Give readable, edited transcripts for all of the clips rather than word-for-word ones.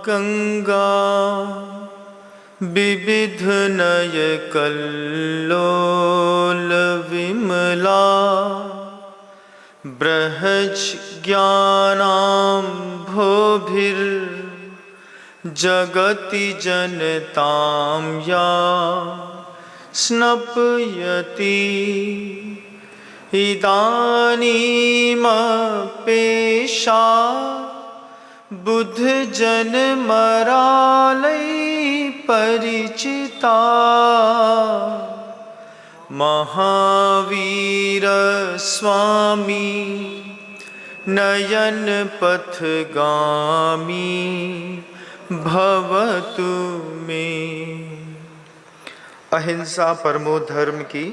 गंगा विविध नय कल्लोल विमला बृहज् ज्ञानाम्भोभिर्जगति जनतां या स्नपयति इदानीमपेशा बुद्ध जन मरालय परिचिता महावीर स्वामी नयन पथगामी भवतु मे। अहिंसा परमो धर्म की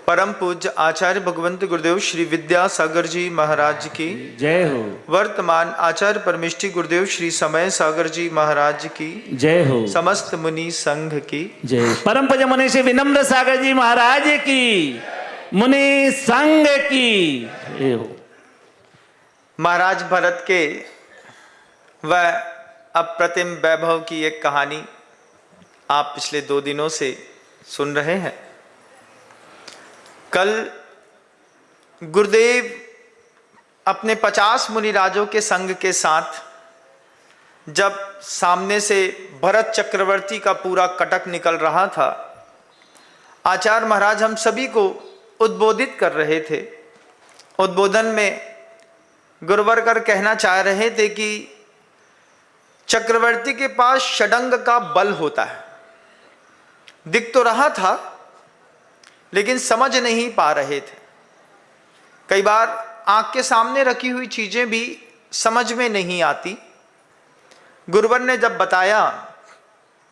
परम पूज्य आचार्य भगवंत गुरुदेव श्री विद्यासागर जी महाराज की जय हो। वर्तमान आचार्य परमेष्ठी गुरुदेव श्री समय सागर जी महाराज की जय हो। समस्त मुनि संघ की जय। परम पूज्य मुनि श्री विनम्र सागर जी महाराज की, मुनि संघ की जय हो। महाराज भरत के वह अप्रतिम वैभव की एक कहानी आप पिछले 2 दिनों से सुन रहे हैं। कल गुरुदेव अपने 50 मुनिराजों के संग के साथ जब सामने से भरत चक्रवर्ती का पूरा कटक निकल रहा था, आचार्य महाराज हम सभी को उद्बोधित कर रहे थे। उद्बोधन में गुरुवर कर कहना चाह रहे थे कि चक्रवर्ती के पास षडंग का बल होता है। दिख तो रहा था लेकिन समझ नहीं पा रहे थे। कई बार आंख के सामने रखी हुई चीजें भी समझ में नहीं आती। गुरुवर ने जब बताया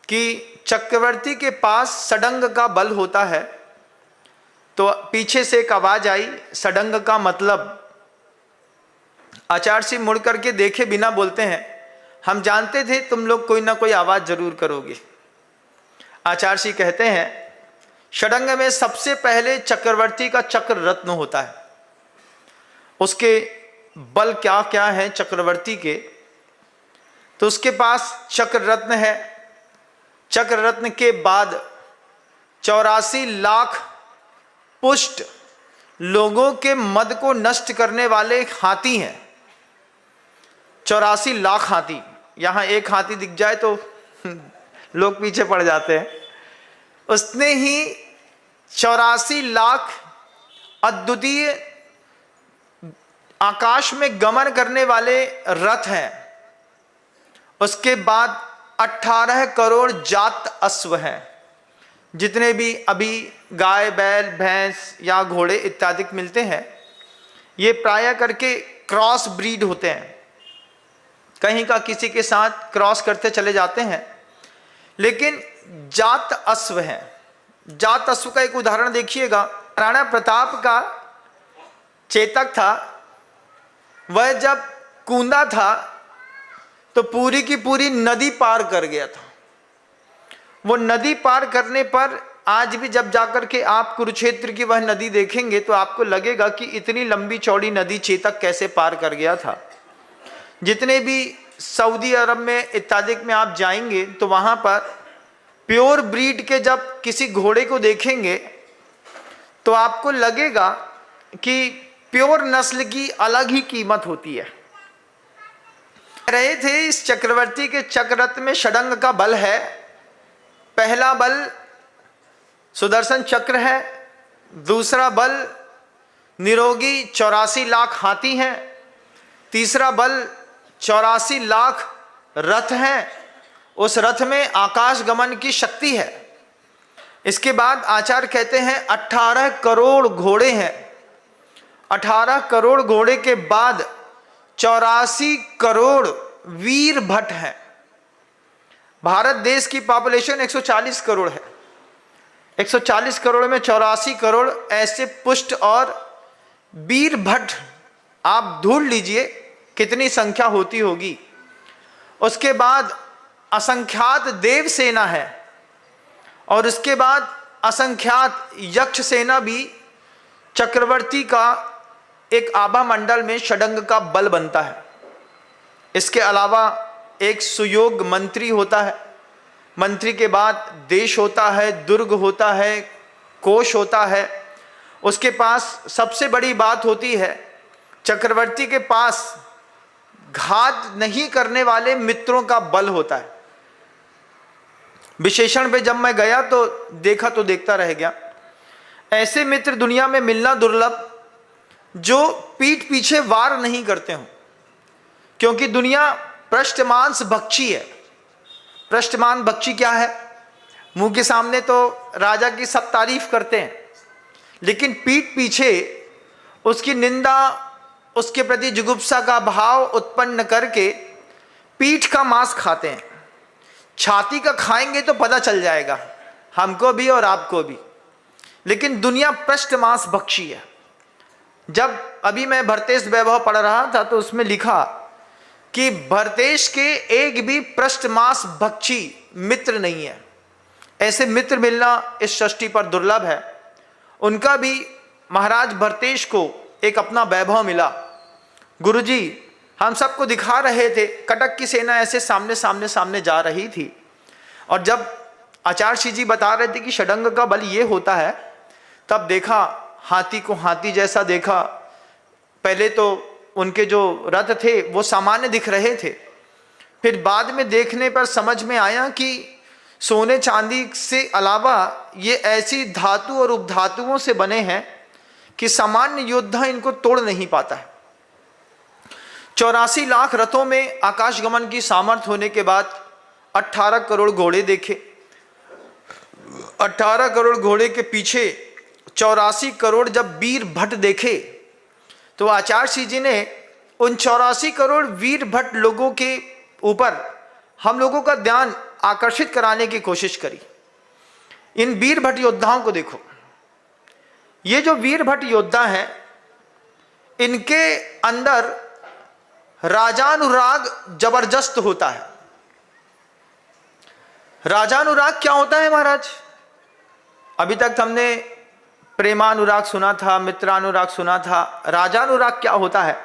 कि चक्रवर्ती के पास षडंग का बल होता है तो पीछे से एक आवाज आई, षडंग का मतलब। आचार्य सिंह मुड़ करके देखे बिना बोलते हैं, हम जानते थे तुम लोग कोई ना कोई आवाज जरूर करोगे। आचार्य सिंह कहते हैं षडंग में सबसे पहले चक्रवर्ती का चक्र रत्न होता है। उसके बल क्या क्या है चक्रवर्ती के, तो उसके पास चक्र रत्न है। चक्र रत्न के बाद 84 लाख पुष्ट लोगों के मद को नष्ट करने वाले हाथी हैं। 84 लाख हाथी। यहां एक हाथी दिख जाए तो लोग पीछे पड़ जाते हैं। उसने ही 84 लाख अद्वितीय आकाश में गमन करने वाले रथ हैं। उसके बाद 18 करोड़ जात अश्व हैं। जितने भी अभी गाय बैल भैंस या घोड़े इत्यादि मिलते हैं, ये प्राय करके क्रॉस ब्रीड होते हैं। कहीं का किसी के साथ क्रॉस करते चले जाते हैं, लेकिन जात अश्व हैं। जात अश्व का एक उदाहरण देखिएगा। राणा प्रताप का चेतक था, वह जब कूदा था तो पूरी की पूरी नदी पार कर गया था। वो नदी पार करने पर आज भी जब जाकर के आप कुरुक्षेत्र की वह नदी देखेंगे तो आपको लगेगा कि इतनी लंबी चौड़ी नदी चेतक कैसे पार कर गया था। जितने भी सऊदी अरब में इत्यादि में आप जाएंगे तो वहां पर प्योर ब्रीड के जब किसी घोड़े को देखेंगे तो आपको लगेगा कि प्योर नस्ल की अलग ही कीमत होती है। रहे थे इस चक्रवर्ती के चक्ररत्न में षडंग का बल है। पहला बल सुदर्शन चक्र है, दूसरा बल निरोगी 84 लाख हाथी हैं, तीसरा बल 84 लाख रथ हैं। उस रथ में आकाश गमन की शक्ति है। इसके बाद आचार्य कहते हैं 18 करोड़ घोड़े हैं। 18 करोड़ घोड़े के बाद 84 करोड़ वीर भट्ट हैं। भारत देश की पॉपुलेशन 140 करोड़ है। 140 करोड़ में 84 करोड़ ऐसे पुष्ट और वीर भट्ट, आप ढूंढ लीजिए कितनी संख्या होती होगी। उसके बाद असंख्यात देव सेना है और उसके बाद असंख्यात यक्ष सेना भी चक्रवर्ती का एक आभा मंडल में षडंग का बल बनता है। इसके अलावा एक सुयोग मंत्री होता है, मंत्री के बाद देश होता है, दुर्ग होता है, कोष होता है, उसके पास सबसे बड़ी बात होती है चक्रवर्ती के पास घात नहीं करने वाले मित्रों का बल होता है। विशेषण पे जब मैं गया तो देखा तो देखता रह गया। ऐसे मित्र दुनिया में मिलना दुर्लभ जो पीठ पीछे वार नहीं करते हों, क्योंकि दुनिया पृष्ठमांस भक्षी है। पृष्ठमान भक्षी क्या है? मुंह के सामने तो राजा की सब तारीफ करते हैं, लेकिन पीठ पीछे उसकी निंदा, उसके प्रति जुगुप्सा का भाव उत्पन्न करके पीठ का मांस खाते हैं। छाती का खाएंगे तो पता चल जाएगा हमको भी और आपको भी, लेकिन दुनिया पृष्ठमांस भक्षी है। जब अभी मैं भरतेश वैभव पढ़ रहा था तो उसमें लिखा कि भरतेश के एक भी पृष्ठमांस भक्षी मित्र नहीं है। ऐसे मित्र मिलना इस सृष्टि पर दुर्लभ है। उनका भी महाराज भरतेश को एक अपना वैभव मिला। गुरुजी हम सबको दिखा रहे थे, कटक की सेना ऐसे सामने सामने सामने जा रही थी, और जब आचार्य जी बता रहे थे कि षडंग का बल ये होता है, तब देखा हाथी को हाथी जैसा देखा। पहले तो उनके जो रथ थे वो सामान्य दिख रहे थे, फिर बाद में देखने पर समझ में आया कि सोने चांदी से अलावा ये ऐसी धातु और उपधातुओं से बने हैं कि सामान्य योद्धा इनको तोड़ नहीं पाता है। 84 लाख रथों में आकाशगमन की सामर्थ्य होने के बाद 18 करोड़ घोड़े देखे। 18 करोड़ घोड़े के पीछे 84 करोड़ जब वीर भट देखे तो आचार्य जी ने उन 84 करोड़ वीर भट लोगों के ऊपर हम लोगों का ध्यान आकर्षित कराने की कोशिश करी। इन वीर भट योद्धाओं को देखो। ये जो वीर भट योद्धा हैं, इनके अंदर राजानुराग जबरदस्त होता है। राजानुराग क्या होता है महाराज? अभी तक हमने प्रेमानुराग सुना था, मित्रानुराग सुना था। राजानुराग क्या होता है?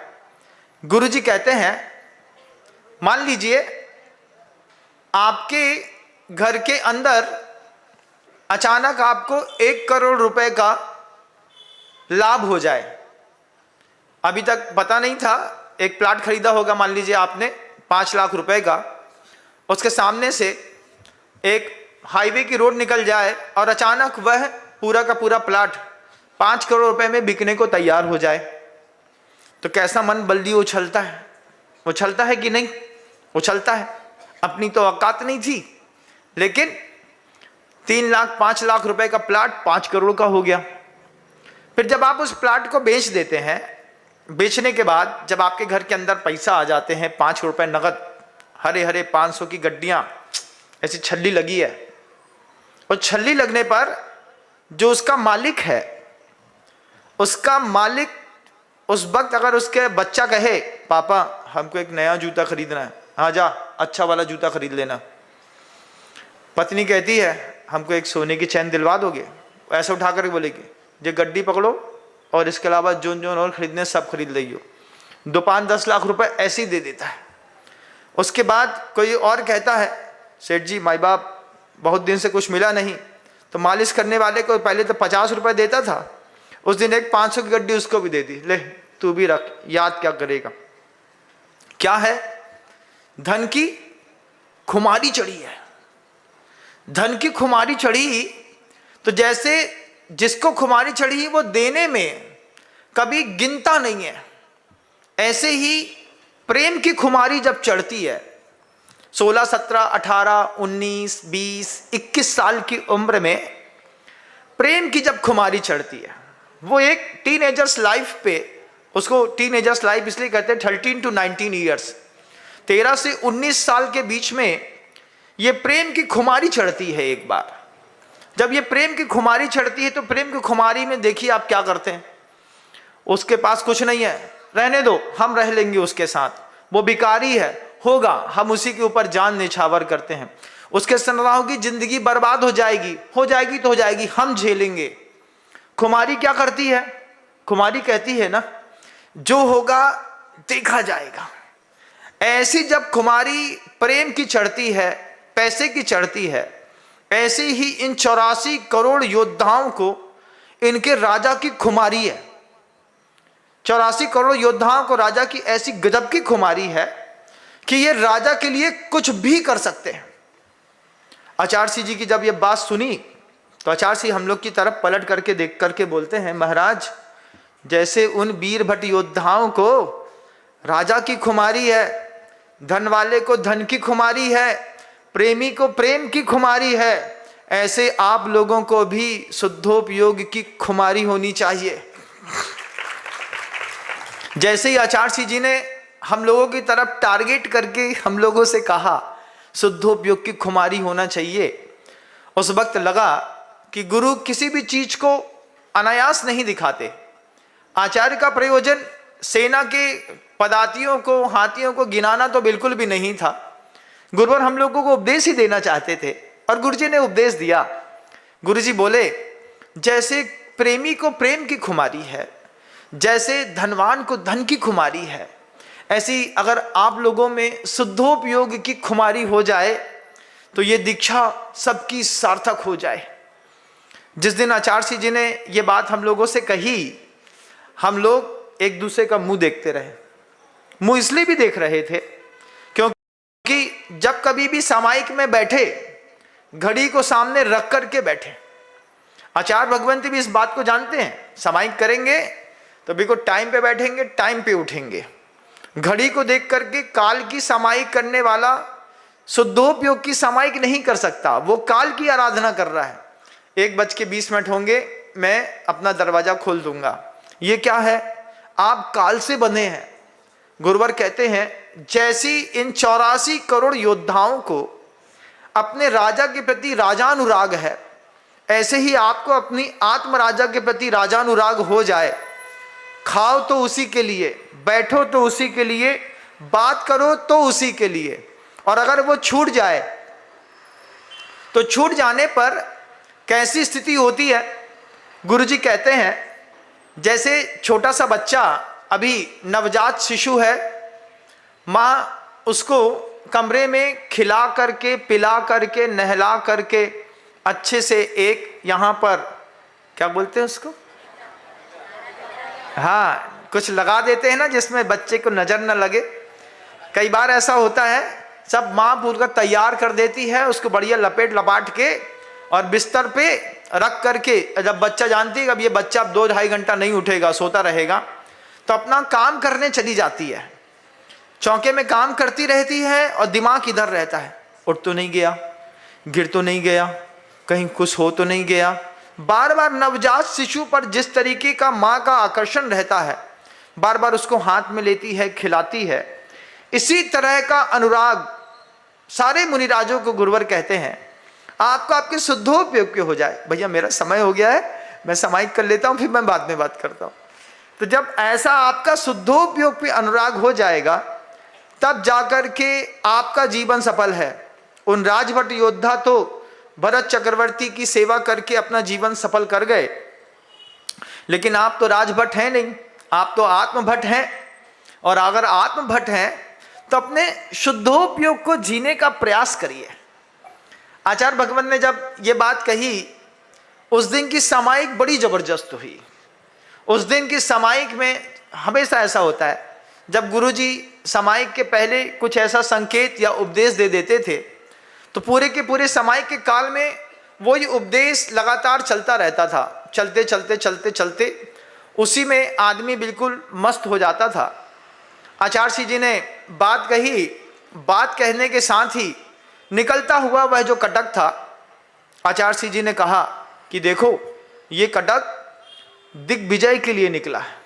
गुरुजी कहते हैं, मान लीजिए आपके घर के अंदर अचानक आपको 1 करोड़ रुपए का लाभ हो जाए। अभी तक पता नहीं था, एक प्लाट खरीदा होगा मान लीजिए आपने 5 लाख रुपए का, उसके सामने से एक हाईवे की रोड निकल जाए और अचानक वह पूरा का पूरा प्लाट 5 करोड़ रुपए में बिकने को तैयार हो जाए, तो कैसा मन बल्दी उछलता है? उछलता है कि नहीं? उछलता है। अपनी तो औकात नहीं थी, लेकिन 3 लाख 5 लाख रुपए का प्लाट 5 करोड़ का हो गया। फिर जब आप उस प्लाट को बेच देते हैं, बेचने के बाद जब आपके घर के अंदर पैसा आ जाते हैं, 5 रुपए नगद, हरे हरे 500 की गड्डियां, ऐसी छल्ली लगी है, और छल्ली लगने पर जो उसका मालिक है, उसका मालिक उस वक्त अगर उसके बच्चा कहे पापा हमको एक नया जूता खरीदना है, हाँ जा अच्छा वाला जूता खरीद लेना। पत्नी कहती है हमको एक सोने की चैन दिलवा दोगे? ऐसा उठा कर बोलेगी ये गड्डी पकड़ो और इसके अलावा जोन जोन और खरीदने सब खरीद लियो। 2-5-10 लाख रुपए ऐसे ही दे देता है। उसके बाद कोई और कहता है सेठ जी माई बाप बहुत दिन से कुछ मिला नहीं, तो मालिश करने वाले को पहले तो 50 रुपए देता था, उस दिन एक 500 की गड्डी उसको भी दे दी, ले तू भी रख, याद क्या करेगा। क्या है? धन की खुमारी चढ़ी है। धन की खुमारी चढ़ी तो जैसे जिसको खुमारी चढ़ी वो देने में कभी गिनता नहीं है। ऐसे ही प्रेम की खुमारी जब चढ़ती है, 16, 17, 18, 19, 20, 21 साल की उम्र में प्रेम की जब खुमारी चढ़ती है, वो एक टीनेजर्स लाइफ पे, उसको टीनेजर्स लाइफ इसलिए कहते हैं 13 to 19 ईयर्स, 13 से 19 साल के बीच में ये प्रेम की खुमारी चढ़ती है। एक बार जब ये प्रेम की खुमारी चढ़ती है तो प्रेम की खुमारी में देखिए आप क्या करते हैं। उसके पास कुछ नहीं है, रहने दो, हम रह लेंगे उसके साथ, वो भिखारी है, होगा, हम उसी के ऊपर जान निछावर करते हैं। उसके सन्नाहों की जिंदगी बर्बाद हो जाएगी तो हो जाएगी, हम झेलेंगे। खुमारी क्या करती है? खुमारी कहती है ना जो होगा देखा जाएगा, ऐसी जब खुमारी प्रेम की चढ़ती है, पैसे की चढ़ती है, ऐसे ही इन 84 करोड़ योद्धाओं को इनके राजा की खुमारी है। 84 करोड़ योद्धाओं को राजा की ऐसी गजब की खुमारी है कि ये राजा के लिए कुछ भी कर सकते हैं। आचार्य सिंह जी की जब ये बात सुनी तो आचार्य सिंह हम लोग की तरफ पलट करके देख करके बोलते हैं, महाराज जैसे उन वीर भट योद्धाओं को राजा की खुमारी है, धन वाले को धन की खुमारी है, प्रेमी को प्रेम की खुमारी है, ऐसे आप लोगों को भी शुद्धोपयोग की खुमारी होनी चाहिए। जैसे ही आचार्य सिंह जी ने हम लोगों की तरफ टारगेट करके हम लोगों से कहा शुद्धोपयोग की खुमारी होना चाहिए, उस वक्त लगा कि गुरु किसी भी चीज को अनायास नहीं दिखाते। आचार्य का प्रयोजन सेना के पदातियों को, हाथियों को गिनाना तो बिल्कुल भी नहीं था। गुरुवर हम लोगों को उपदेश ही देना चाहते थे और गुरुजी ने उपदेश दिया। गुरुजी बोले, जैसे प्रेमी को प्रेम की खुमारी है, जैसे धनवान को धन की खुमारी है, ऐसी अगर आप लोगों में शुद्धोपयोग की खुमारी हो जाए तो ये दीक्षा सबकी सार्थक हो जाए। जिस दिन आचार्य सिंह जी ने ये बात हम लोगों से कही, हम लोग एक दूसरे का मुंह देखते रहे। मुंह इसलिए भी देख रहे थे क्योंकि जब कभी भी सामायिक में बैठे, घड़ी को सामने रख करके बैठे। आचार्य भगवंती भी इस बात को जानते हैं, सामायिक करेंगे तो बिल्कुल टाइम पे बैठेंगे, टाइम पे उठेंगे। घड़ी को देख करके काल की सामायिक करने वाला शुद्धोपयोग की सामायिक नहीं कर सकता, वो काल की आराधना कर रहा है। 1:20 होंगे, मैं अपना दरवाजा खोल दूंगा। ये क्या है? आप काल से बंधे हैं। गुरुवर कहते हैं जैसी इन 84 करोड़ योद्धाओं को अपने राजा के प्रति राजानुराग है, ऐसे ही आपको अपनी आत्म राजा के प्रति राजानुराग हो जाए। खाओ तो उसी के लिए, बैठो तो उसी के लिए, बात करो तो उसी के लिए। और अगर वो छूट जाए तो छूट जाने पर कैसी स्थिति होती है? गुरुजी कहते हैं जैसे छोटा सा बच्चा, अभी नवजात शिशु है, माँ उसको कमरे में खिला करके, पिला करके, नहला करके अच्छे से एक यहाँ पर क्या बोलते हैं उसको, हाँ कुछ लगा देते हैं ना जिसमें बच्चे को नजर न लगे। कई बार ऐसा होता है, सब माँ पूरा तैयार कर देती है, उसको बढ़िया लपेट लपाट के और बिस्तर पे रख करके, जब बच्चा जानती है अब ये बच्चा अब 2-2.5 घंटा नहीं उठेगा, सोता रहेगा, तो अपना काम करने चली जाती है। चौके में काम करती रहती है और दिमाग इधर रहता है, उठ तो नहीं गया, गिर तो नहीं गया, कहीं कुछ हो तो नहीं गया। बार बार नवजात शिशु पर जिस तरीके का माँ का आकर्षण रहता है, बार बार उसको हाथ में लेती है, खिलाती है, इसी तरह का अनुराग सारे मुनिराजों को गुरुवर कहते हैं आपको आपके शुद्धोपयोग के हो जाए। भैया मेरा समय हो गया है, मैं समाहित कर लेता हूँ, फिर मैं बाद में बात करता हूँ। तो जब ऐसा आपका शुद्धोपयोग पे अनुराग हो जाएगा तब जाकर के आपका जीवन सफल है। उन राजभट योद्धा तो भरत चक्रवर्ती की सेवा करके अपना जीवन सफल कर गए, लेकिन आप तो राजभट हैं नहीं, आप तो आत्मभट हैं। और अगर आत्मभट हैं तो अपने शुद्धोपयोग को जीने का प्रयास करिए। आचार्य भगवान ने जब ये बात कही, उस दिन की सामायिक बड़ी जबरदस्त हुई। उस दिन की सामायिक में हमेशा ऐसा होता है, जब गुरुजी सामायिक के पहले कुछ ऐसा संकेत या उपदेश दे देते थे तो पूरे के पूरे सामायिक के काल में वही उपदेश लगातार चलता रहता था। चलते चलते चलते चलते उसी में आदमी बिल्कुल मस्त हो जाता था। आचार्य सिंह जी ने बात कही, बात कहने के साथ ही निकलता हुआ वह जो कटक था, आचार्य सिंह जी ने कहा कि देखो ये कटक दिग्विजय के लिए निकला है।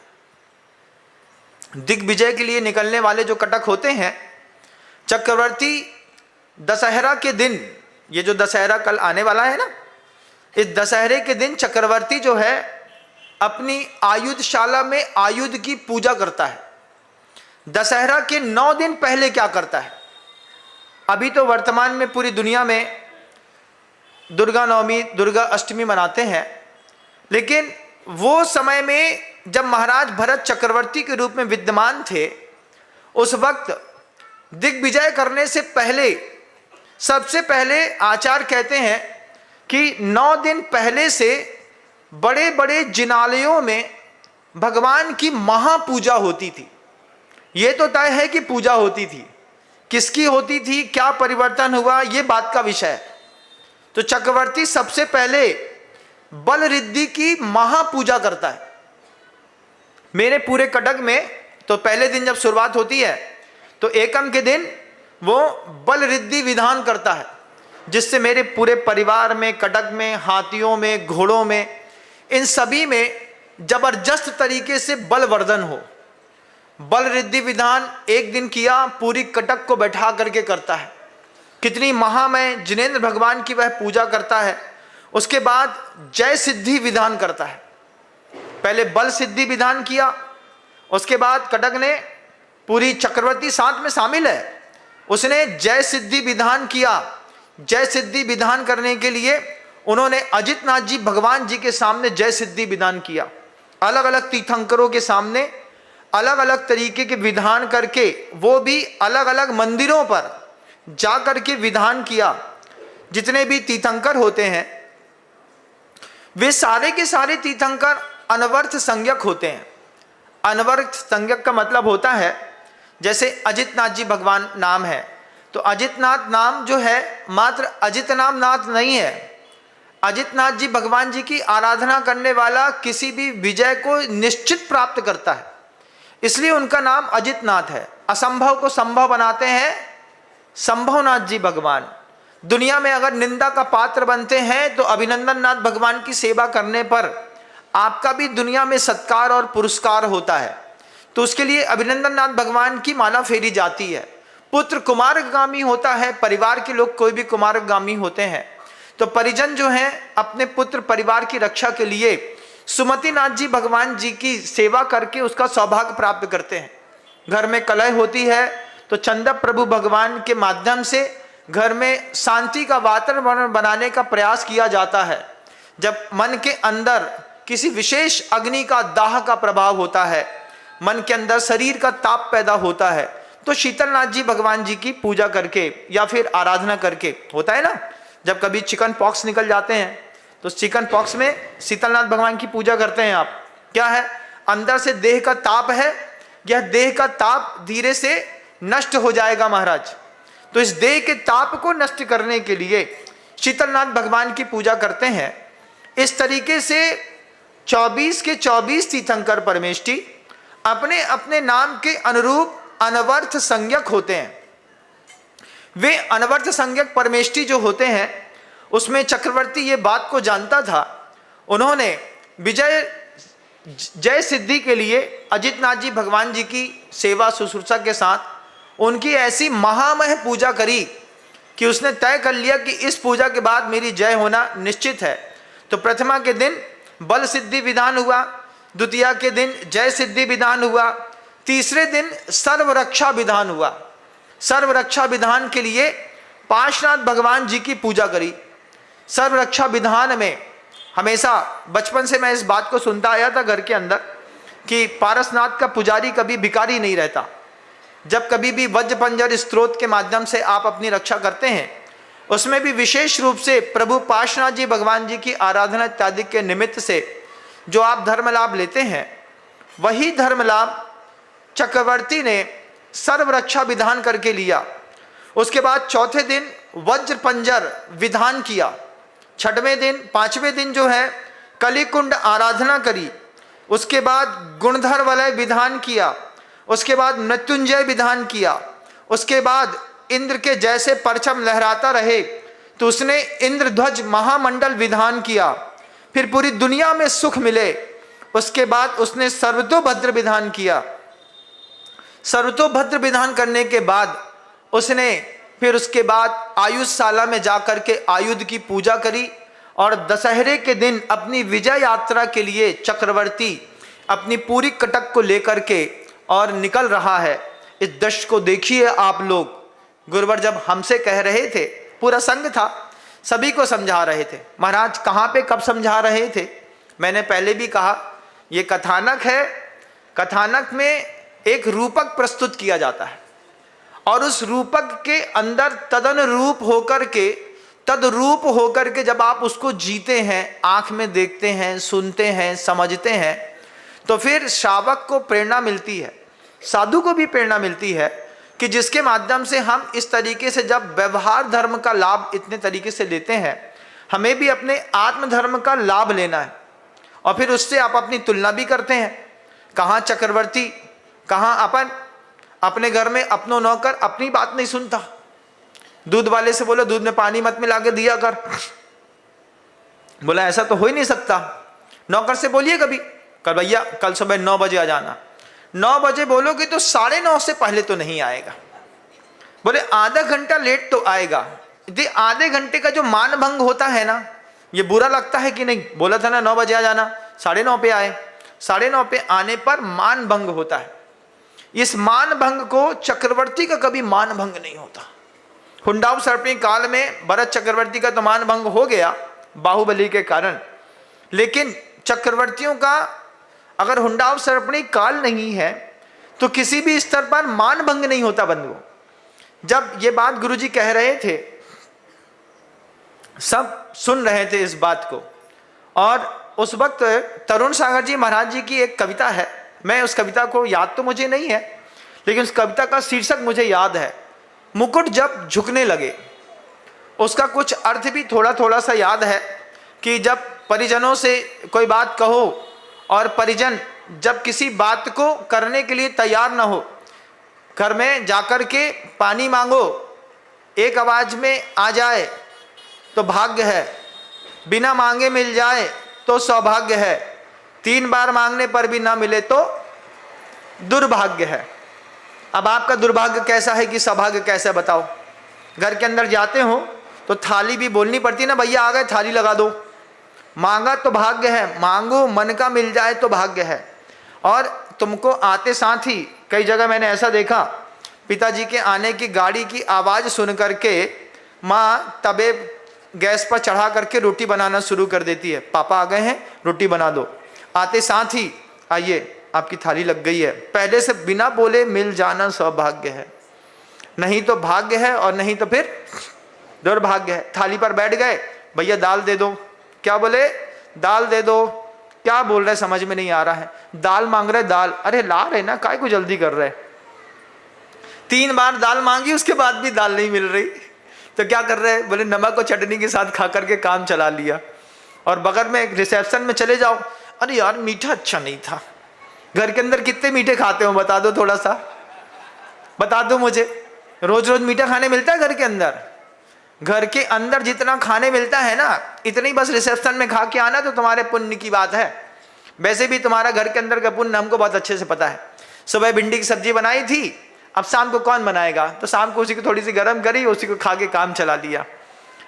दिग्विजय के लिए निकलने वाले जो कटक होते हैं, चक्रवर्ती दशहरा के दिन, ये जो दशहरा कल आने वाला है ना, इस दशहरे के दिन चक्रवर्ती जो है अपनी आयुधशाला में आयुध की पूजा करता है। दशहरा के 9 दिन पहले क्या करता है? अभी तो वर्तमान में पूरी दुनिया में दुर्गा नवमी, दुर्गा अष्टमी मनाते हैं, लेकिन वो समय में जब महाराज भरत चक्रवर्ती के रूप में विद्यमान थे, उस वक्त दिग्विजय करने से पहले सबसे पहले आचार्य कहते हैं कि 9 दिन पहले से बड़े बड़े जिनालयों में भगवान की महापूजा होती थी। ये तो तय है कि पूजा होती थी, किसकी होती थी, क्या परिवर्तन हुआ, ये बात का विषय है। तो चक्रवर्ती सबसे पहले बल रिद्धि की महापूजा करता है। मेरे पूरे कटक में तो पहले दिन जब शुरुआत होती है तो एकम के दिन वो बल रिद्धि विधान करता है, जिससे मेरे पूरे परिवार में, कटक में, हाथियों में, घोड़ों में, इन सभी में जबरदस्त तरीके से बलवर्धन हो। बल रिद्धि विधान एक दिन किया, पूरी कटक को बैठा करके करता है। कितनी महामय जिनेंद्र भगवान की वह पूजा करता है। उसके बाद जय सिद्धि विधान करता है। पहले बल सिद्धि विधान किया, उसके बाद कटक ने, पूरी चक्रवर्ती साथ में शामिल है, उसने जय सिद्धि विधान किया। जय सिद्धि विधान करने के लिए उन्होंने अजितनाथ जी भगवान जी के सामने जय सिद्धि विधान किया। अलग अलग तीर्थंकरों के सामने अलग अलग तरीके के विधान करके, वो भी अलग अलग मंदिरों पर जा करके विधान किया। जितने भी तीर्थंकर होते हैं वे सारे के सारे तीर्थंकर अनवर्थ संज्ञक होते हैं। अनवर्थ संज्ञक का मतलब होता है, जैसे अजितनाथ जी भगवान नाम है तो अजितनाथ नाम जो है मात्र अजित नाम नाथ नहीं है। अजितनाथ जी भगवान जी की आराधना करने वाला किसी भी विजय को निश्चित प्राप्त करता है, इसलिए उनका नाम अजितनाथ है। असंभव को संभव बनाते हैं संभवनाथ जी भगवान। दुनिया में अगर निंदा का पात्र बनते हैं तो अभिनंदन नाथ भगवान की सेवा करने पर आपका भी दुनिया में सत्कार और पुरस्कार होता है। तो उसके लिए अभिनंदन नाथ भगवान की माला फेरी जाती है। पुत्र कुमारगामी होता है, परिवार के लोग कोई भी कुमारगामी होते हैं, तो परिजन जो हैं अपने पुत्र परिवार की रक्षा के लिए सुमति नाथ जी भगवान जी की सेवा करके उसका सौभाग्य प्राप्त करते हैं। घर में कलह होती है तो चंदा प्रभु भगवान के माध्यम से घर में शांति का वातावरण बनाने का प्रयास किया जाता है। जब मन के अंदर किसी विशेष अग्नि का दाह का प्रभाव होता है, मन के अंदर शरीर का ताप पैदा होता है, तो शीतलनाथ जी भगवान जी की पूजा करके या फिर आराधना करके होता है ना। जब कभी चिकन पॉक्स निकल जाते हैं तो चिकन पॉक्स में शीतलनाथ भगवान की पूजा करते हैं आप। क्या है, अंदर से देह का ताप है, यह देह का ताप धीरे से नष्ट हो जाएगा महाराज। तो इस देह के ताप को नष्ट करने के लिए शीतलनाथ भगवान की पूजा करते हैं। इस तरीके से 24 के 24 तीर्थंकर परमेष्ठी अपने अपने नाम के अनुरूप अनवर्थ संज्ञक होते हैं। वे अनवर्थ संज्ञक परमेष्ठी जो होते हैं उसमें चक्रवर्ती ये बात को जानता था। उन्होंने जय सिद्धि के लिए अजितनाथ जी भगवान जी की सेवा शुश्रूषा के साथ उनकी ऐसी महामह पूजा करी कि उसने तय कर लिया कि इस पूजा के बाद मेरी जय होना निश्चित है। तो प्रथमा के दिन बल सिद्धि विधान हुआ, द्वितीया के दिन जय सिद्धि विधान हुआ, तीसरे दिन सर्वरक्षा विधान हुआ। सर्वरक्षा विधान के लिए पार्श्वनाथ भगवान जी की पूजा करी। सर्वरक्षा विधान में हमेशा बचपन से मैं इस बात को सुनता आया था घर के अंदर कि पारसनाथ का पुजारी कभी भिखारी नहीं रहता। जब कभी भी वज्र पंजर स्त्रोत के माध्यम से आप अपनी रक्षा करते हैं, उसमें भी विशेष रूप से प्रभु पार्श्वनाथ जी भगवान जी की आराधना इत्यादि के निमित्त से जो आप धर्म लाभ लेते हैं, वही धर्म लाभ चक्रवर्ती ने सर्वरक्षा विधान करके लिया। उसके बाद चौथे दिन वज्र पंजर विधान किया। छठवें दिन, पांचवें दिन जो है कलिकुंड आराधना करी। उसके बाद गुणधर वलय विधान किया। उसके बाद मृत्युंजय विधान किया। उसके बाद इंद्र के जैसे परचम लहराता रहे तो उसने इंद्रध्वज महामंडल विधान किया। फिर पूरी दुनिया में सुख मिले, उसके बाद उसने सर्वतोभद्र विधान किया। सर्वतोभद्र विधान करने के बाद उसने फिर उसके बाद आयुषशाला में जाकर के आयुध की पूजा करी। और दशहरे के दिन अपनी विजय यात्रा के लिए चक्रवर्ती अपनी पूरी कटक को लेकर के और निकल रहा है। इस दृश्य को देखिए आप लोग। गुरुवर जब हमसे कह रहे थे, पूरा संघ था, सभी को समझा रहे थे। महाराज कहाँ पे कब समझा रहे थे? मैंने पहले भी कहा ये कथानक है। कथानक में एक रूपक प्रस्तुत किया जाता है और उस रूपक के अंदर तदरूप होकर के जब आप उसको जीते हैं, आंख में देखते हैं, सुनते हैं, समझते हैं, तो फिर श्रावक को प्रेरणा मिलती है, साधु को भी प्रेरणा मिलती है कि जिसके माध्यम से हम इस तरीके से जब व्यवहार धर्म का लाभ इतने तरीके से लेते हैं, हमें भी अपने आत्म धर्म का लाभ लेना है। और फिर उससे आप अपनी तुलना भी करते हैं, कहाँ चक्रवर्ती, कहाँ अपन। अपने घर में अपनों नौकर अपनी बात नहीं सुनता, दूध वाले से बोलो दूध में पानी मत मिला के दिया कर, बोला ऐसा तो हो ही नहीं सकता। नौकर से बोलिए कभी, कल भैया कल सुबह 9 बजे आ जाना, 9 बजे बोलोगे तो 9:30 से पहले तो नहीं आएगा, बोले आधा घंटा लेट तो आएगा। यदि आधे घंटे का जो मान भंग होता है ना, ये बुरा लगता है कि नहीं? बोला था ना 9 बजे आ जाना, 9:30 पे आए, 9:30 पे आने पर मान भंग होता है। इस मान भंग को चक्रवर्ती का कभी मान भंग नहीं होता। हुंडाव सर्पणी काल में भरत चक्रवर्ती का तो मान भंग हो गया बाहुबली के कारण, लेकिन चक्रवर्तियों का अगर हुंडाव सर्पणी काल नहीं है तो किसी भी स्तर पर मान भंग नहीं होता बंधुओं। जब ये बात गुरुजी कह रहे थे, सब सुन रहे थे इस बात को, और उस वक्त तरुण सागर जी महाराज जी की एक कविता है, मैं उस कविता को याद तो मुझे नहीं है, लेकिन उस कविता का शीर्षक मुझे याद है, मुकुट जब झुकने लगे। उसका कुछ अर्थ भी थोड़ा थोड़ा सा याद है कि जब परिजनों से कोई बात कहो और परिजन जब किसी बात को करने के लिए तैयार ना हो, घर में जाकर के पानी मांगो, एक आवाज में आ जाए तो भाग्य है, बिना मांगे मिल जाए तो सौभाग्य है, 3 बार मांगने पर भी ना मिले तो दुर्भाग्य है। अब आपका दुर्भाग्य कैसा है कि सौभाग्य कैसा, बताओ? घर के अंदर जाते हो तो थाली भी बोलनी पड़ती ना, भैया आ गए थाली लगा दो। मांगा तो भाग्य है, मांगो मन का मिल जाए तो भाग्य है। और तुमको आते साथ ही कई जगह मैंने ऐसा देखा, पिताजी के आने की गाड़ी की आवाज़ सुन करके माँ तवे गैस पर चढ़ा करके रोटी बनाना शुरू कर देती है, पापा आ गए हैं रोटी बना दो। आते साथ ही आइए आपकी थाली लग गई है, पहले से बिना बोले मिल जाना सौभाग्य है, नहीं तो भाग्य है और नहीं तो फिर दुर्भाग्य है। थाली पर बैठ गए, भैया दाल दे दो, क्या बोले? दाल दे दो। क्या बोल रहे समझ में नहीं आ रहा है, दाल मांग रहे दाल, अरे ला रहे ना, काय को जल्दी कर रहे? 3 बार दाल मांगी उसके बाद भी दाल नहीं मिल रही, तो क्या कर रहे? बोले नमक और चटनी के साथ खा करके काम चला लिया। और बगल में एक रिसेप्शन में चले जाओ, अरे यार मीठा अच्छा नहीं था। घर के अंदर कितने मीठे खाते हो बता दो, थोड़ा सा बता दो मुझे। रोज रोज मीठा खाने मिलता है घर के अंदर? घर के अंदर जितना खाने मिलता है ना, इतनी बस रिसेप्शन में खा के आना तो तुम्हारे पुण्य की बात है। वैसे भी तुम्हारा घर के अंदर का पुण्य हमको बहुत अच्छे से पता है। सुबह भिंडी की सब्जी बनाई थी, अब शाम को कौन बनाएगा, तो शाम को उसी को थोड़ी सी गर्म करी, उसी को खा के काम चला लिया।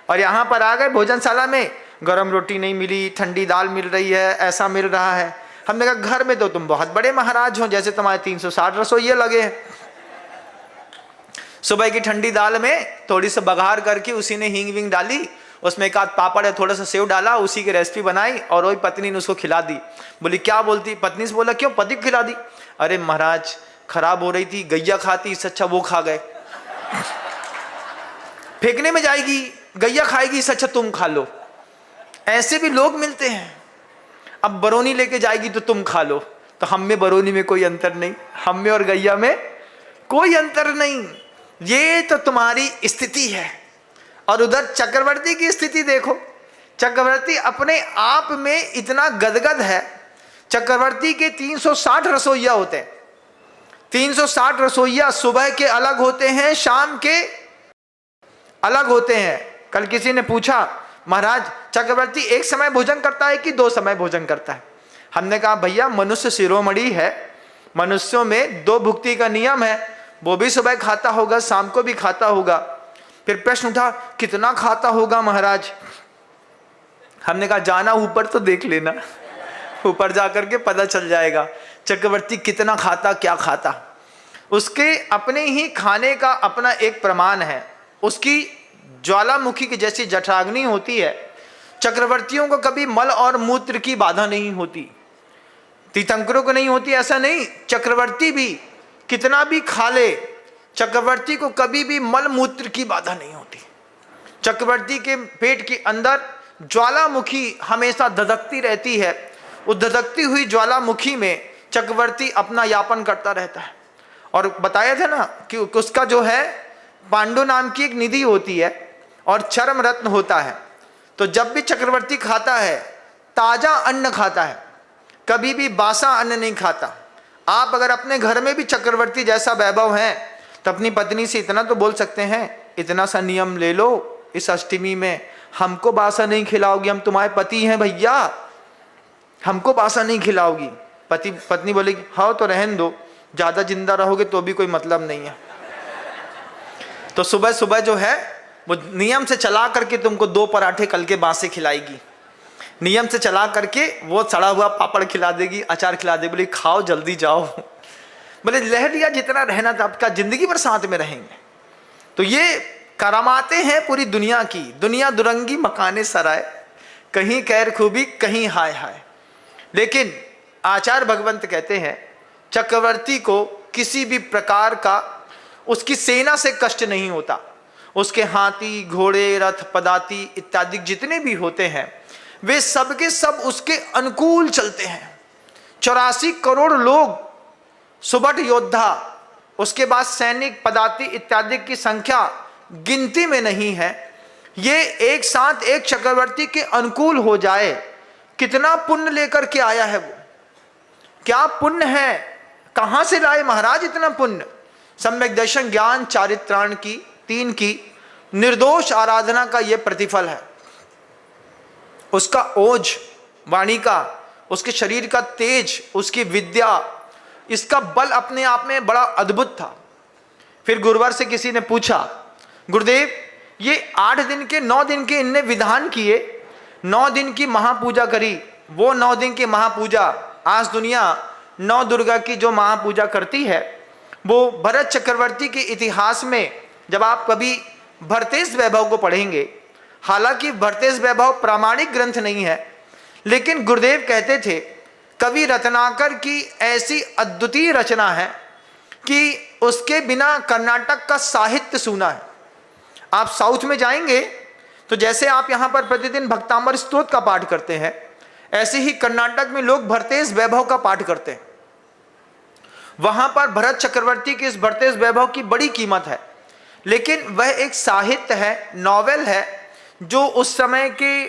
और यहाँ पर आ गए भोजनशाला में, गर्म रोटी नहीं मिली, ठंडी दाल मिल रही है, ऐसा मिल रहा है। हमने कहा घर में तो तुम बहुत बड़े महाराज हो, जैसे तुम्हारे 360 रसोइये लगे हैं। सुबह की ठंडी दाल में थोड़ी सी बघार करके उसी ने हींग विंग डाली, उसमें एक आध पापड़ है, थोड़ा सा सेव डाला, उसी की रेसिपी बनाई और वही पत्नी ने उसको खिला दी। बोली क्या बोलती? पत्नी से बोला क्यों, पति को खिला दी? अरे महाराज खराब हो रही थी, गैया खाती, इससे अच्छा वो खा गए। फेंकने में जाएगी, गैया खाएगी, इससे अच्छा तुम खा लो। ऐसे भी लोग मिलते हैं। अब बरौनी लेके जाएगी तो तुम खा लो, तो हम में बरौनी में कोई अंतर नहीं, हम में और गैया में कोई अंतर नहीं। ये तो तुम्हारी स्थिति है। और उधर चक्रवर्ती की स्थिति देखो, चक्रवर्ती अपने आप में इतना गदगद है। चक्रवर्ती के 360 रसोइया होते हैं, 360 रसोइया सुबह के अलग होते हैं, शाम के अलग होते हैं। कल किसी ने पूछा महाराज चक्रवर्ती एक समय भोजन करता है कि 2 समय भोजन करता है? हमने कहा भैया मनुष्य शिरोमणि है, मनुष्यों में 2 भुक्ति का नियम है, वो भी सुबह खाता होगा, शाम को भी खाता होगा। फिर प्रश्न उठा कितना खाता होगा महाराज? हमने कहा जाना ऊपर तो देख लेना, ऊपर जाकर के पता चल जाएगा चक्रवर्ती कितना खाता, क्या खाता। उसके अपने ही खाने का अपना एक प्रमाण है, उसकी ज्वालामुखी की जैसी जठराग्नि होती है। चक्रवर्तियों को कभी मल और मूत्र की बाधा नहीं होती, तीर्थंकरों को नहीं होती, ऐसा नहीं। चक्रवर्ती भी कितना भी खा ले, चक्रवर्ती को कभी भी मल मूत्र की बाधा नहीं होती। चक्रवर्ती के पेट के अंदर ज्वालामुखी हमेशा धधकती रहती है। उस धधकती हुई ज्वालामुखी में चक्रवर्ती अपना यापन करता रहता है। और बताया था ना कि उसका जो है पांडु नाम की एक निधि होती है और चर्म रत्न होता है। तो जब भी चक्रवर्ती खाता है ताजा अन्न खाता है, कभी भी बासा अन्न नहीं खाता। आप अगर अपने घर में भी चक्रवर्ती जैसा वैभव है तो अपनी पत्नी से इतना तो बोल सकते हैं, इतना सा नियम ले लो, इस अष्टमी में हमको बासा नहीं खिलाओगी, हम तुम्हारे पति हैं भैया, हमको बासा नहीं खिलाओगी। पत्नी बोलेगी हाँ तो रहन दो, ज्यादा जिंदा रहोगे तो भी कोई मतलब नहीं है। तो सुबह सुबह जो है वो नियम से चला करके तुमको 2 पराठे कल के बासे खिलाएगी, नियम से चला करके वो सड़ा हुआ पापड़ खिला देगी, अचार खिला देगी, बोले खाओ जल्दी जाओ। बोले लह लिया जितना रहना था, आपका जिंदगी भर साथ में रहेंगे। तो ये करामाते हैं पूरी दुनिया की। दुनिया दुरंगी मकाने सराय, कहीं खैर खूबी कहीं हाय हाय। लेकिन आचार्य भगवंत कहते हैं चक्रवर्ती को किसी भी प्रकार का उसकी सेना से कष्ट नहीं होता। उसके हाथी घोड़े रथ पदाती इत्यादि जितने भी होते हैं वे सबके सब उसके अनुकूल चलते हैं। 84 करोड़ लोग सुबट योद्धा, उसके बाद सैनिक पदाती इत्यादि की संख्या गिनती में नहीं है। ये एक साथ एक चक्रवर्ती के अनुकूल हो जाए, कितना पुण्य लेकर के आया है वो, क्या पुण्य है, कहां से लाए महाराज इतना पुण्य। सम्यक दर्शन ज्ञान चारित्राण की 3 की निर्दोष आराधना का ये प्रतिफल है। उसका ओज वाणी का, उसके शरीर का तेज, उसकी विद्या, इसका बल अपने आप में बड़ा अद्भुत था। फिर गुरुवर से किसी ने पूछा गुरुदेव ये 8 दिन के 9 दिन के इनने विधान किए, 9 दिन की महापूजा करी, वो 9 दिन की महापूजा आज दुनिया 9 दुर्गा की जो महापूजा करती है वो भरत चक्रवर्ती के इतिहास में जब आप कभी भरतेश वैभव को पढ़ेंगे, हालांकि भरतेश वैभव प्रामाणिक ग्रंथ नहीं है, लेकिन गुरुदेव कहते थे कवि रत्नाकर की ऐसी अद्वितीय रचना है कि उसके बिना कर्नाटक का साहित्य सूना है। आप साउथ में जाएंगे तो जैसे आप यहाँ पर प्रतिदिन भक्तांबर स्तोत्र का पाठ करते हैं, ऐसे ही कर्नाटक में लोग भरतेश वैभव का पाठ करते हैं। वहां पर भरत चक्रवर्ती के इस भरतेश वैभव की बड़ी कीमत है, लेकिन वह एक साहित्य है, नॉवेल है, जो उस समय के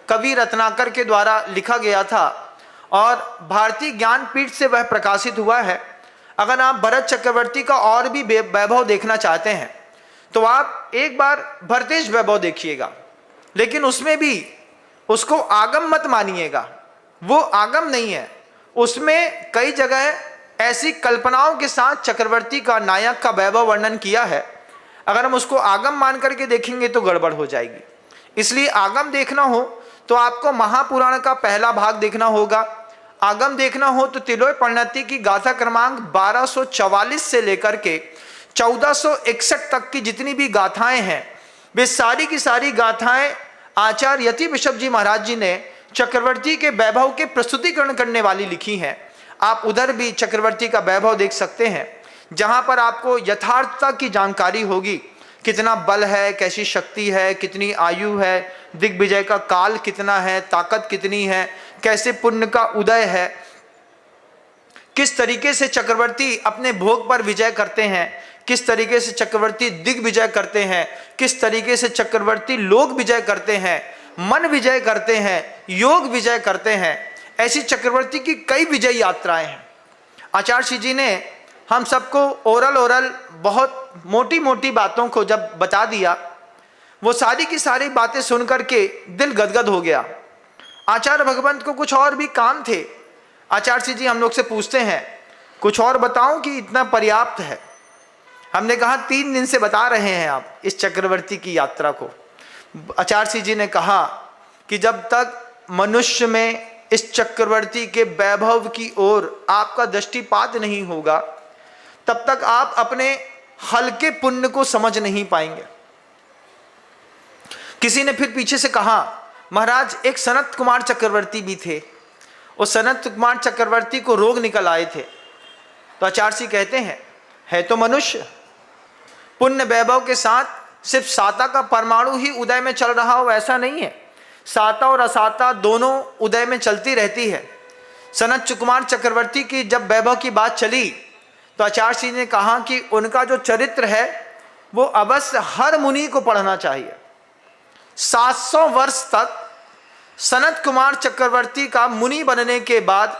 कवि रत्नाकर के द्वारा लिखा गया था और भारतीय ज्ञानपीठ से वह प्रकाशित हुआ है। अगर आप भरत चक्रवर्ती का और भी वैभव देखना चाहते हैं तो आप एक बार भरतेश वैभव देखिएगा, लेकिन उसमें भी उसको आगम मत मानिएगा, वो आगम नहीं है। उसमें कई जगह ऐसी कल्पनाओं के साथ चक्रवर्ती का नायक का वैभव वर्णन किया है। अगर हम उसको आगम मान करके देखेंगे तो गड़बड़ हो जाएगी। इसलिए आगम देखना हो तो आपको महापुराण का पहला भाग देखना होगा। आगम देखना हो तो तिलोय परिणति की गाथा क्रमांक 1244 से लेकर के 1461 तक की जितनी भी गाथाएं हैं वे सारी की सारी गाथाएं आचार्य यति बिशप जी महाराज जी ने चक्रवर्ती के वैभव के प्रस्तुतिकरण करने वाली लिखी हैं। आप उधर भी चक्रवर्ती का वैभव देख सकते हैं, जहां पर आपको यथार्थता की जानकारी होगी, कितना बल है, कैसी शक्ति है, कितनी आयु है, दिग्विजय का काल कितना है, ताकत कितनी है, कैसे पुण्य का उदय है, किस तरीके से चक्रवर्ती अपने भोग पर विजय करते हैं, किस तरीके से चक्रवर्ती दिग्विजय करते हैं, किस तरीके से चक्रवर्ती लोक विजय करते हैं, मन विजय करते हैं, योग विजय करते हैं। ऐसी चक्रवर्ती की कई विजय यात्राएं हैं। आचार्य जी ने हम सबको ओरल बहुत मोटी मोटी बातों को जब बता दिया, वो सारी की सारी बातें सुन करके दिल गदगद हो गया। आचार्य भगवंत को कुछ और भी काम थे। आचार्य जी हम लोग से पूछते हैं कुछ और बताओ कि इतना पर्याप्त है। हमने कहा 3 दिन से बता रहे हैं आप इस चक्रवर्ती की यात्रा को। आचार्य जी ने कहा कि जब तक मनुष्य में इस चक्रवर्ती के वैभव की ओर आपका दृष्टिपात नहीं होगा तब तक आप अपने हल्के पुण्य को समझ नहीं पाएंगे। किसी ने फिर पीछे से कहा महाराज एक सनत कुमार चक्रवर्ती भी थे, उस सनत कुमार चक्रवर्ती को रोग निकल आए थे। तो आचार्य जी कहते हैं है तो मनुष्य, पुण्य वैभव के साथ सिर्फ साता का परमाणु ही उदय में चल रहा हो ऐसा नहीं है, साता और असाता दोनों उदय में चलती रहती है। सनत कुमार चक्रवर्ती की जब वैभव की बात चली तो आचार्य जी ने कहा कि उनका जो चरित्र है वो अवश्य हर मुनि को पढ़ना चाहिए। 700 वर्ष तक सनत कुमार चक्रवर्ती का मुनि बनने के बाद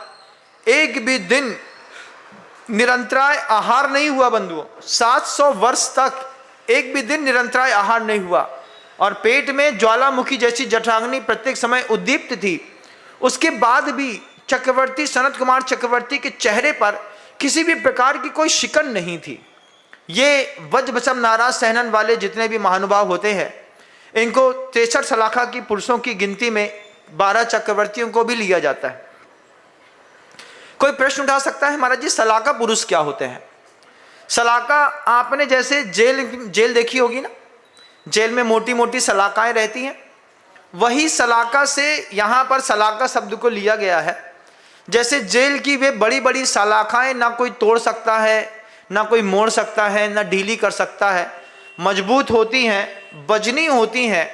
एक भी दिन निरंतराय आहार नहीं हुआ बंधुओं। 700 वर्ष तक एक भी दिन निरंतराय आहार नहीं हुआ और पेट में ज्वालामुखी जैसी जठराग्नि प्रत्येक समय उद्दीप्त थी। उसके बाद भी चक्रवर्ती सनत कुमार चक्रवर्ती के चेहरे पर किसी भी प्रकार की कोई शिकन नहीं थी। ये वज्रभसम नाराज सहनन वाले जितने भी महानुभाव होते हैं, इनको 63 सलाखा की पुरुषों की गिनती में 12 चक्रवर्तियों को भी लिया जाता है। कोई प्रश्न उठा सकता है महाराज जी सलाका पुरुष क्या होते हैं? सलाका आपने जैसे जेल देखी होगी ना, जेल में मोटी मोटी सलाखाएं रहती हैं, वही सलाका से यहाँ पर सलाका शब्द को लिया गया है। जैसे जेल की वे बड़ी बड़ी सलाखाएं ना कोई तोड़ सकता है, ना कोई मोड़ सकता है, ना ढीली कर सकता है, मजबूत होती हैं, वजनी होती हैं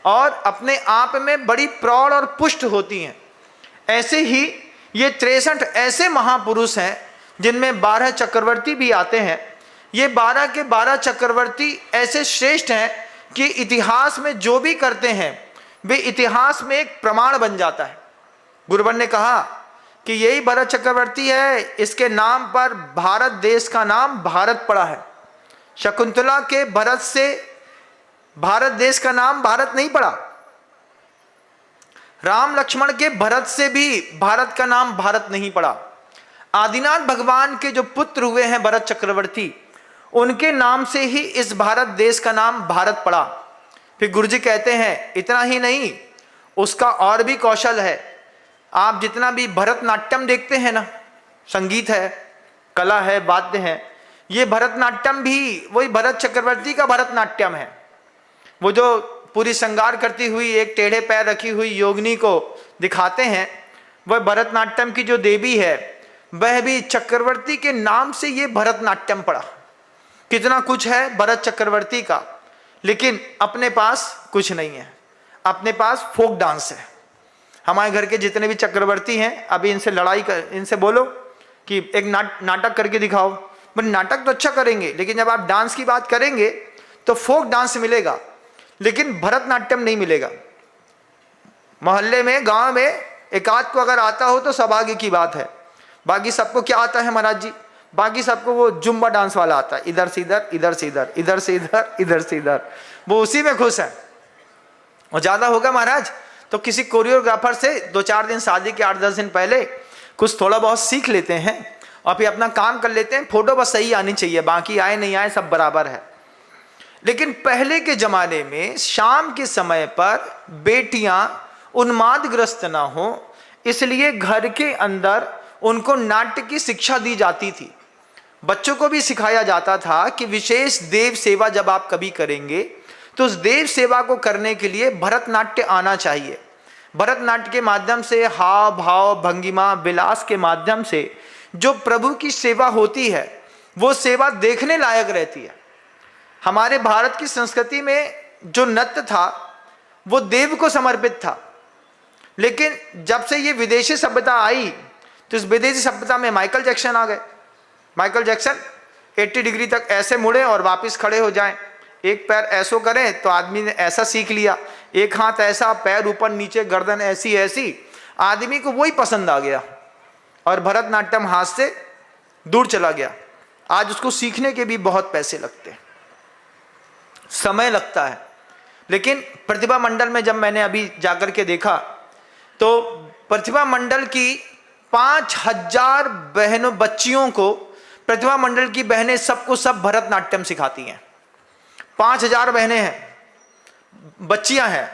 और अपने आप में बड़ी प्रौढ़ और पुष्ट होती हैं। ऐसे ही ये 63 ऐसे महापुरुष हैं जिनमें 12 चक्रवर्ती भी आते हैं। ये 12 के 12 चक्रवर्ती ऐसे श्रेष्ठ हैं कि इतिहास में जो भी करते हैं वे इतिहास में एक प्रमाण बन जाता है। गुरुवर ने कहा कि यही भरत चक्रवर्ती है, इसके नाम पर भारत देश का नाम भारत पड़ा है। शकुंतला के भरत से भारत देश का नाम भारत नहीं पड़ा, राम लक्ष्मण के भरत से भी भारत का नाम भारत नहीं पड़ा। आदिनाथ भगवान के जो पुत्र हुए हैं भरत चक्रवर्ती, उनके नाम से ही इस भारत देश का नाम भारत पड़ा। फिर गुरुजी कहते हैं इतना ही नहीं, उसका और भी कौशल है। आप जितना भी भरतनाट्यम देखते हैं ना, संगीत है, कला है, वाद्य है, ये भरतनाट्यम भी वही भरत चक्रवर्ती का भरतनाट्यम है। वो जो पूरी श्रृंगार करती हुई एक टेढ़े पैर रखी हुई योगिनी को दिखाते हैं, वह भरतनाट्यम की जो देवी है वह भी चक्रवर्ती के नाम से ये भरतनाट्यम पड़ा। कितना कुछ है भरत चक्रवर्ती का, लेकिन अपने पास कुछ नहीं है। अपने पास फोक डांस है। हमारे घर के जितने भी चक्रवर्ती हैं, अभी इनसे लड़ाई कर, इनसे बोलो कि एक नाटक करके दिखाओ, बट नाटक तो अच्छा करेंगे, लेकिन जब आप डांस की बात करेंगे तो फोक डांस मिलेगा, लेकिन भरतनाट्यम नहीं मिलेगा। मोहल्ले में, गांव में एक आध को अगर आता हो तो सौभाग्य की बात है। बाकी सबको क्या आता है महाराज जी? बाकी सबको वो जुम्बा डांस वाला आता है, इधर से इधर, इधर से इधर, इधर से इधर, इधर से इधर, वो उसी में खुश है। और ज्यादा होगा महाराज तो किसी कोरियोग्राफर से 2-4 दिन, शादी के 8-10 दिन पहले कुछ थोड़ा बहुत सीख लेते हैं और फिर अपना काम कर लेते हैं। फोटो बस सही आनी चाहिए, बाकी आए नहीं आए सब बराबर है। लेकिन पहले के जमाने में शाम के समय पर बेटियां उन्मादग्रस्त ना हो, इसलिए घर के अंदर उनको नाट्य की शिक्षा दी जाती थी। बच्चों को भी सिखाया जाता था कि विशेष देव सेवा जब आप कभी करेंगे तो उस देव सेवा को करने के लिए भरतनाट्य आना चाहिए। भरतनाट्य के माध्यम से हाव भाव भंगिमा विलास के माध्यम से जो प्रभु की सेवा होती है वो सेवा देखने लायक रहती है। हमारे भारत की संस्कृति में जो नृत्य था वो देव को समर्पित था, लेकिन जब से ये विदेशी सभ्यता आई तो इस विदेशी सभ्यता में माइकल जैक्सन आ गए। माइकल जैक्सन 80 डिग्री तक ऐसे मुड़े और वापस खड़े हो जाएं, एक पैर ऐसो करें तो आदमी ने ऐसा सीख लिया, एक हाथ ऐसा, पैर ऊपर नीचे, गर्दन ऐसी ऐसी, आदमी को वही पसंद आ गया और भरतनाट्यम हाथ से दूर चला गया। आज उसको सीखने के भी बहुत पैसे लगते हैं, समय लगता है। लेकिन प्रतिभा मंडल में जब मैंने अभी जाकर के देखा तो प्रतिभा मंडल की 5000 बहनों, बच्चियों को प्रतिभा मंडल की बहनें सबको सब भरतनाट्यम सिखाती हैं। 5000 बहनें हैं, बच्चियां हैं।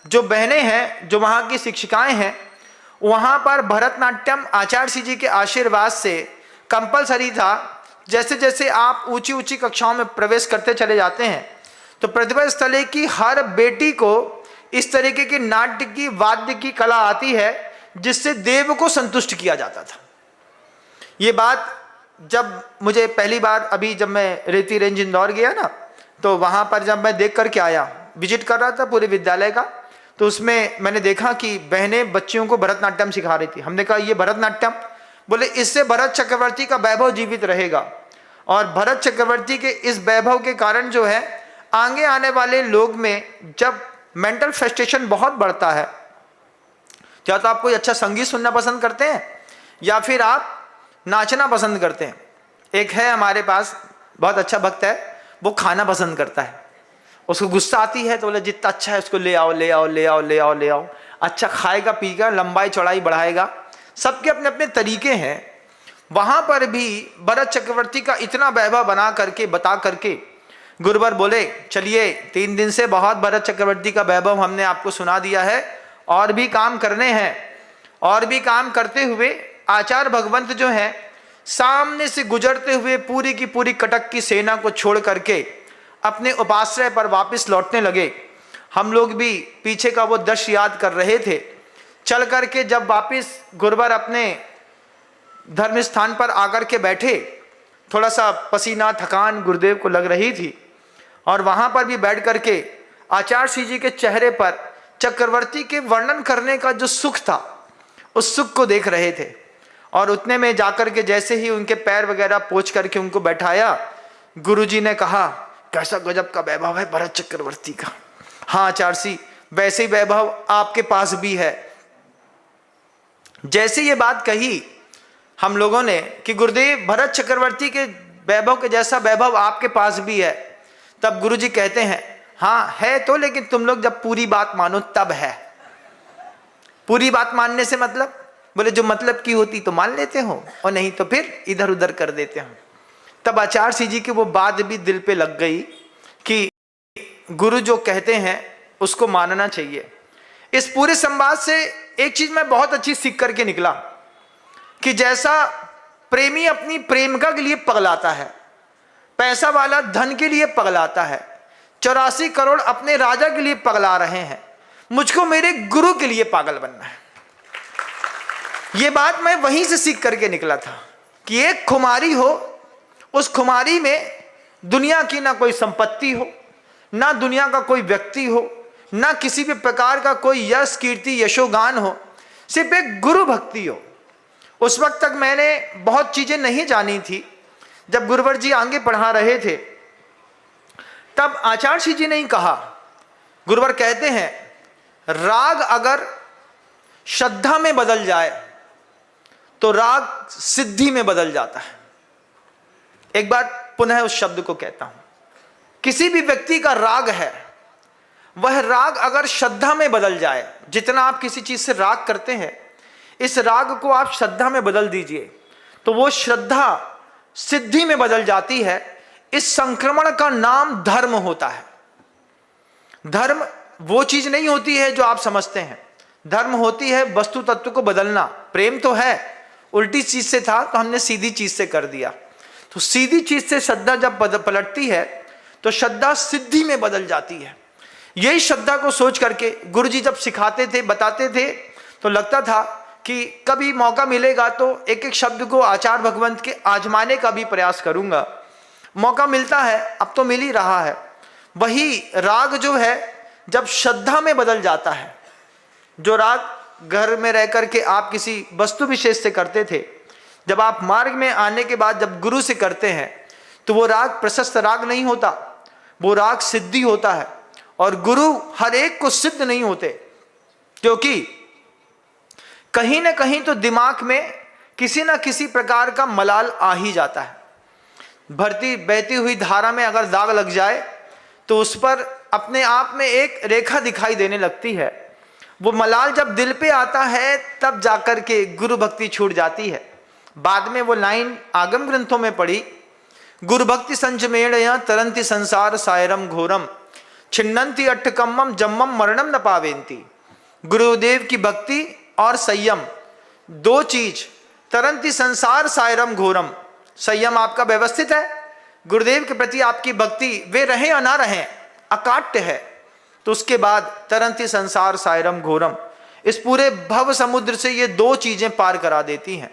जो बहनें हैं, जो वहाँ की शिक्षिकाएं हैं, वहाँ पर भरतनाट्यम आचार्य जी के आशीर्वाद से कंपलसरी था। जैसे जैसे आप ऊंची ऊंची कक्षाओं में प्रवेश करते चले जाते हैं तो प्रतिभा स्थले की हर बेटी को इस तरीके की नाट्य की, वाद्य की कला आती है जिससे देव को संतुष्ट किया जाता था। ये बात जब मुझे पहली बार, अभी जब मैं रेती रेंज इंदौर गया ना, तो वहाँ पर जब मैं देख करके आया, विजिट कर रहा था पूरे विद्यालय का, तो उसमें मैंने देखा कि बहनें बच्चियों को भरतनाट्यम सिखा रही थी। हमने कहा ये भरतनाट्यम, बोले इससे भरत चक्रवर्ती का वैभव जीवित रहेगा, और भरत चक्रवर्ती के इस वैभव के कारण जो है आगे आने वाले लोग में जब मेंटल फ्रस्ट्रेशन बहुत बढ़ता है, या तो आप कोई अच्छा संगीत सुनना पसंद करते हैं या फिर आप नाचना पसंद करते हैं। एक है हमारे पास बहुत अच्छा भक्त है, वो खाना पसंद करता है, उसको गुस्सा आती है तो बोले जितना अच्छा है उसको ले आओ ले आओ ले आओ ले आओ ले आओ, अच्छा खाएगा पीएगा, लंबाई चौड़ाई बढ़ाएगा। सबके अपने अपने तरीके हैं। वहां पर भी भरत चक्रवर्ती का इतना वैभव बना करके बता करके गुरुवर बोले चलिए 3 दिन से बहुत भरत चक्रवर्ती का वैभव हमने आपको सुना दिया है, और भी काम करने हैं। और भी काम करते हुए आचार्य भगवंत जो है सामने से गुजरते हुए पूरी की पूरी कटक की सेना को छोड़ करके अपने उपाश्रय पर वापस लौटने लगे। हम लोग भी पीछे का वो दृश्य याद कर रहे थे। चल करके जब वापस गुरुवर अपने धर्म स्थान पर आकर के बैठे, थोड़ा सा पसीना थकान गुरुदेव को लग रही थी, और वहां पर भी बैठ करके आचार्य श्री जी के चेहरे पर चक्रवर्ती के वर्णन करने का जो सुख था, उस सुख को देख रहे थे। और उतने में जाकर के जैसे ही उनके पैर वगैरह पोंछ करके उनको बैठाया, गुरुजी ने कहा कैसा गजब का वैभव है भरत चक्रवर्ती का। हाँ आचार्य जी, वैसे ही वैभव आपके पास भी है। जैसे ये बात कही हम लोगों ने कि गुरुदेव भरत चक्रवर्ती के वैभव के जैसा वैभव आपके पास भी है, तब गुरुजी कहते हैं हाँ है तो, लेकिन तुम लोग जब पूरी बात मानो तब है। पूरी बात मानने से मतलब, बोले जो मतलब की होती तो मान लेते हो, और नहीं तो फिर इधर उधर कर देते हो। तब आचार्य श्री जी की वो बात भी दिल पे लग गई कि गुरु जो कहते हैं उसको मानना चाहिए। इस पूरे संवाद से एक चीज मैं बहुत अच्छी सीख करके निकला कि जैसा प्रेमी अपनी प्रेमिका के लिए पगलाता है, पैसा वाला धन के लिए पगलाता है, 84 करोड़ अपने राजा के लिए पगला रहे हैं, मुझको मेरे गुरु के लिए पागल बनना है। ये बात मैं वहीं से सीख करके निकला था कि एक खुमारी हो, उस खुमारी में दुनिया की ना कोई संपत्ति हो, ना दुनिया का कोई व्यक्ति हो, ना किसी भी प्रकार का कोई यश कीर्ति यशोगान हो, सिर्फ एक गुरु भक्ति हो। उस वक्त तक मैंने बहुत चीजें नहीं जानी थी। जब गुरुवर जी आगे पढ़ा रहे थे तब आचार्य श्री जी ने ही कहा, गुरुवर कहते हैं राग अगर श्रद्धा में बदल जाए तो राग सिद्धि में बदल जाता है। एक बार पुनः उस शब्द को कहता हूं, किसी भी व्यक्ति का राग है, वह राग अगर श्रद्धा में बदल जाए, जितना आप किसी चीज से राग करते हैं, इस राग को आप श्रद्धा में बदल दीजिए तो वो श्रद्धा सिद्धि में बदल जाती है। इस संक्रमण का नाम धर्म होता है। धर्म वो चीज नहीं होती है जो आप समझते हैं। धर्म होती है वस्तु तत्व को बदलना। प्रेम तो है, उल्टी चीज से था तो हमने सीधी चीज से कर दिया। तो सीधी चीज से श्रद्धा जब पलटती है तो श्रद्धा सिद्धि में बदल जाती है। यही श्रद्धा को सोच करके गुरुजी जब सिखाते थे, बताते थे, तो लगता था कि कभी मौका मिलेगा तो एक एक शब्द को आचार्य भगवंत के आजमाने का भी प्रयास करूंगा। मौका मिलता है, अब तो मिल ही रहा है। वही राग जो है जब श्रद्धा में बदल जाता है, जो राग घर में रह करके आप किसी वस्तु विशेष से करते थे, जब आप मार्ग में आने के बाद जब गुरु से करते हैं तो वो राग प्रशस्त राग नहीं होता, वो राग सिद्धि होता है। और गुरु हर एक को सिद्ध नहीं होते, क्योंकि कहीं ना कहीं तो दिमाग में किसी ना किसी प्रकार का मलाल आ ही जाता है। भरती बहती हुई धारा में अगर दाग लग जाए तो उस पर अपने आप में एक रेखा दिखाई देने लगती है। वो मलाल जब दिल पे आता है तब जाकर के गुरु भक्ति छूट जाती है। बाद में वो लाइन आगम ग्रंथों में पढ़ी, गुरु भक्ति संचमेण तरंती संसार सायरम घोरम छिन्नंती अट्ठकम्मम जम्मम मरणम न पावेंती। गुरुदेव की भक्ति और संयम, दो चीज, तरंती संसार सायरम घोरम। संयम आपका व्यवस्थित है, गुरुदेव के प्रति आपकी भक्ति वे रहें या ना रहें अकाट्य है, तो उसके बाद तरंती संसार सायरम घोरम। इस पूरे भव समुद्र से ये दो चीजें पार करा देती हैं।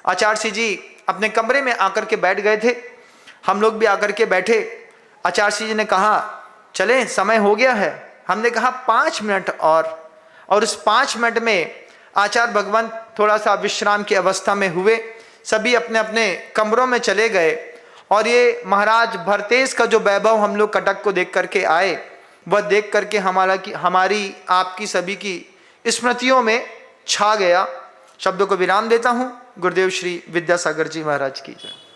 आचार्य श्री जी अपने कमरे में आकर के बैठ गए थे, हम लोग भी आकर के बैठे। आचार्य श्री जी ने कहा चले, समय हो गया है। हमने कहा 5 मिनट और उस 5 मिनट में आचार्य भगवंत थोड़ा सा विश्राम की अवस्था में हुए, सभी अपने अपने कमरों में चले गए। और ये महाराज भरतेश का जो वैभव हम लोग कटक को देख करके आए, वह देख करके हमारी आपकी सभी की स्मृतियों में छा गया। शब्दों को विराम देता हूँ। गुरुदेव श्री विद्यासागर जी महाराज की जय।